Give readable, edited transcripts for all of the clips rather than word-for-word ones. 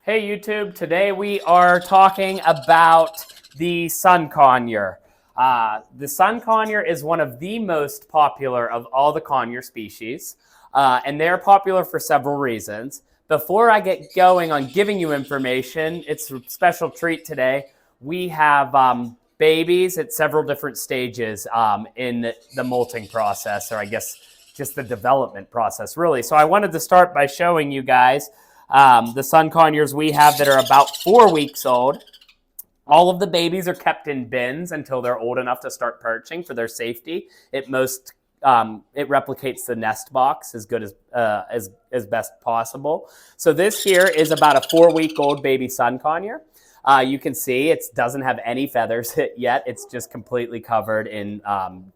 Hey YouTube, today we are talking about the Sun Conure. The Sun Conure is one of the most popular of all the conure species, and they're popular for several reasons. Before I get going on giving you information, it's a special treat today. We have babies at several different stages in the molting process, or I guess just the development process, really. So I wanted to start by showing you guys the Sun Conures we have that are about 4 weeks old. All of the babies are kept in bins until they're old enough to start perching for their safety. It replicates the nest box as good as best possible. So this here is about a 4-week-old baby Sun Conure. You can see it doesn't have any feathers yet. It's just completely covered in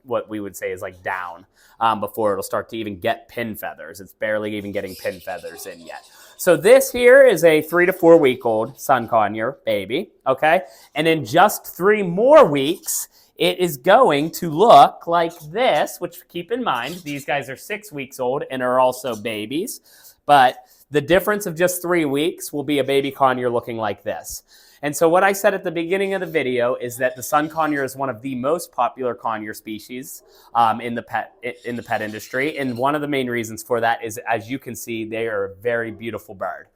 what we would say is like down before it'll start to even get pin feathers. It's barely even getting pin feathers in yet. So this here is a 3 to 4 week old Sun Conure baby, okay? And in just 3 more weeks, it is going to look like this, which keep in mind, these guys are 6 weeks old and are also babies. But the difference of just 3 weeks will be a baby conure looking like this. And so what I said at the beginning of the video is that the Sun Conure is one of the most popular conure species in the pet industry. And one of the main reasons for that is, as you can see, they are a very beautiful bird.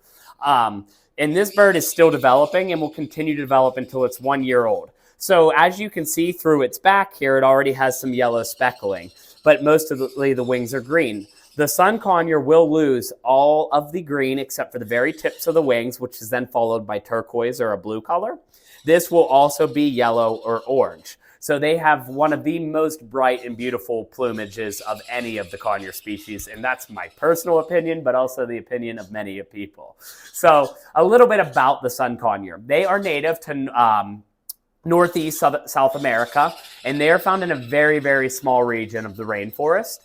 And this bird is still developing and will continue to develop until it's 1 year old. So as you can see through its back here, it already has some yellow speckling, but mostly the wings are green. The Sun Conure will lose all of the green except for the very tips of the wings, which is then followed by turquoise or a blue color. This will also be yellow or orange. So they have one of the most bright and beautiful plumages of any of the conure species, and that's my personal opinion, but also the opinion of many people. So a little bit about the Sun Conure. They are native to Northeast South America, and they are found in a very, very small region of the rainforest.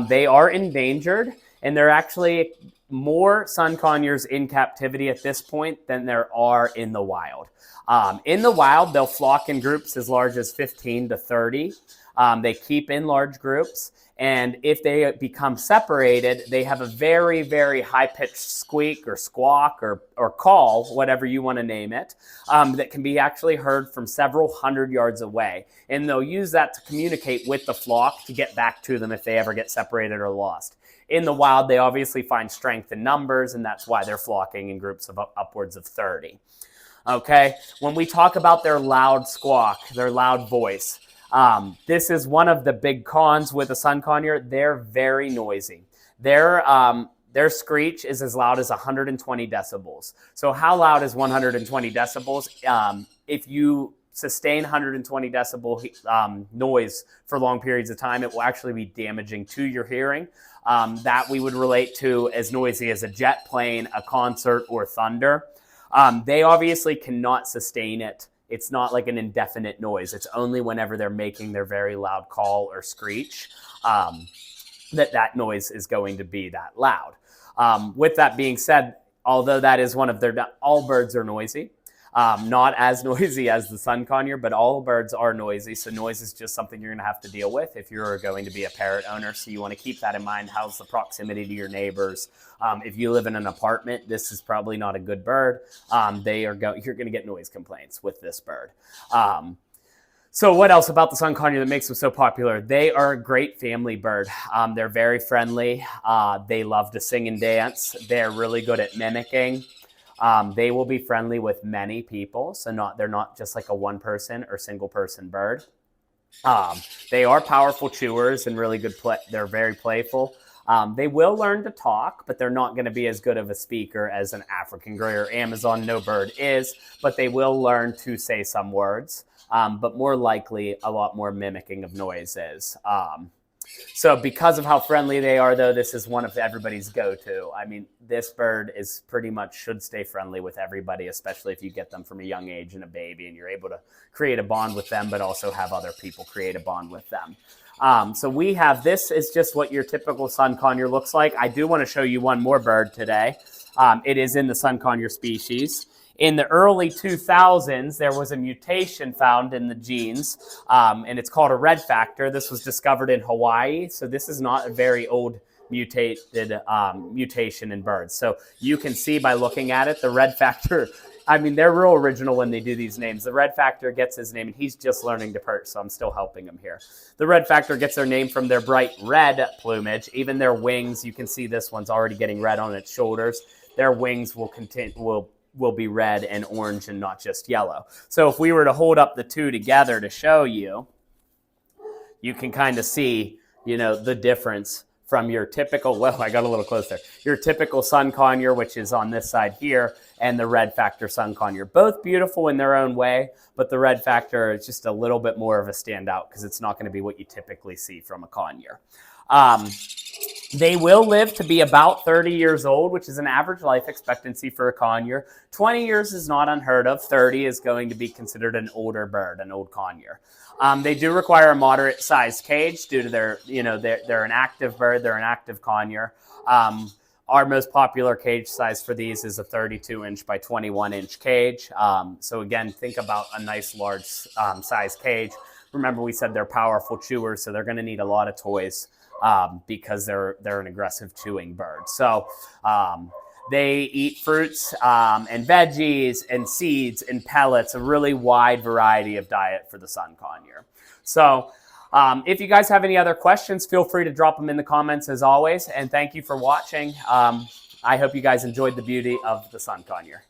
They are endangered, and there are actually more Sun Conures in captivity at this point than there are in the wild. In the wild, they'll flock in groups as large as 15 to 30. They keep in large groups, and if they become separated, they have a very, very high-pitched squeak or squawk or call, whatever you want to name it, that can be actually heard from several hundred yards away. And they'll use that to communicate with the flock to get back to them if they ever get separated or lost. In the wild, they obviously find strength in numbers, and that's why they're flocking in groups of upwards of 30. Okay, when we talk about their loud squawk, their loud voice, this is one of the big cons with the Sun Conure. They're very noisy. Their screech is as loud as 120 decibels. So how loud is 120 decibels? If you sustain 120 decibel noise for long periods of time, it will actually be damaging to your hearing. That we would relate to as noisy as a jet plane, a concert, or thunder. They obviously cannot sustain it. It's not like an indefinite noise. It's only whenever they're making their very loud call or screech that noise is going to be that loud. With that being said, although that is one of all birds are noisy. Not as noisy as the Sun Conure, but all birds are noisy. So noise is just something you're going to have to deal with if you're going to be a parrot owner. So you want to keep that in mind. How's the proximity to your neighbors? If you live in an apartment, this is probably not a good bird. You're going to get noise complaints with this bird. So what else about the Sun Conure that makes them so popular? They are a great family bird. They're very friendly. They love to sing and dance. They're really good at mimicking. They will be friendly with many people, so they're not just like a one-person or single-person bird. They are powerful chewers and really good they're very playful. They will learn to talk, but they're not going to be as good of a speaker as an African gray or Amazon no bird is, but they will learn to say some words, but more likely a lot more mimicking of noises. So because of how friendly they are, though, this is one of everybody's go-to. I mean, this bird is pretty much should stay friendly with everybody, especially if you get them from a young age and a baby and you're able to create a bond with them, but also have other people create a bond with them. So we have, this is just what your typical Sun Conure looks like. I do want to show you one more bird today. It is in the Sun Conure species. In the early 2000s, there was a mutation found in the genes, and it's called a red factor. This was discovered in Hawaii, so this is not a very old mutation in birds. So you can see by looking at it, the red factor, I mean, they're real original when they do these names. The red factor gets his name, and he's just learning to perch, so I'm still helping him here. The red factor gets their name from their bright red plumage. Even their wings, you can see this one's already getting red on its shoulders. Their wings will be red and orange and not just yellow. So if we were to hold up the two together to show you, you can kind of see, the difference from your typical, well, I got a little closer, your typical Sun Conure, which is on this side here, and the red factor Sun Conure. Both beautiful in their own way, but the red factor is just a little bit more of a standout because it's not going to be what you typically see from a conure. They will live to be about 30 years old, which is an average life expectancy for a conure. 20 years is not unheard of. 30 is going to be considered an older bird, an old conure. They do require a moderate sized cage due to they're an active bird, they're an active conure. Our most popular cage size for these is a 32-inch by 21-inch cage. So again, think about a nice large size cage. Remember, we said they're powerful chewers, so they're going to need a lot of toys because they're an aggressive chewing bird. So they eat fruits and veggies and seeds and pellets, a really wide variety of diet for the Sun Conure. So if you guys have any other questions, feel free to drop them in the comments as always. And thank you for watching. I hope you guys enjoyed the beauty of the Sun Conure.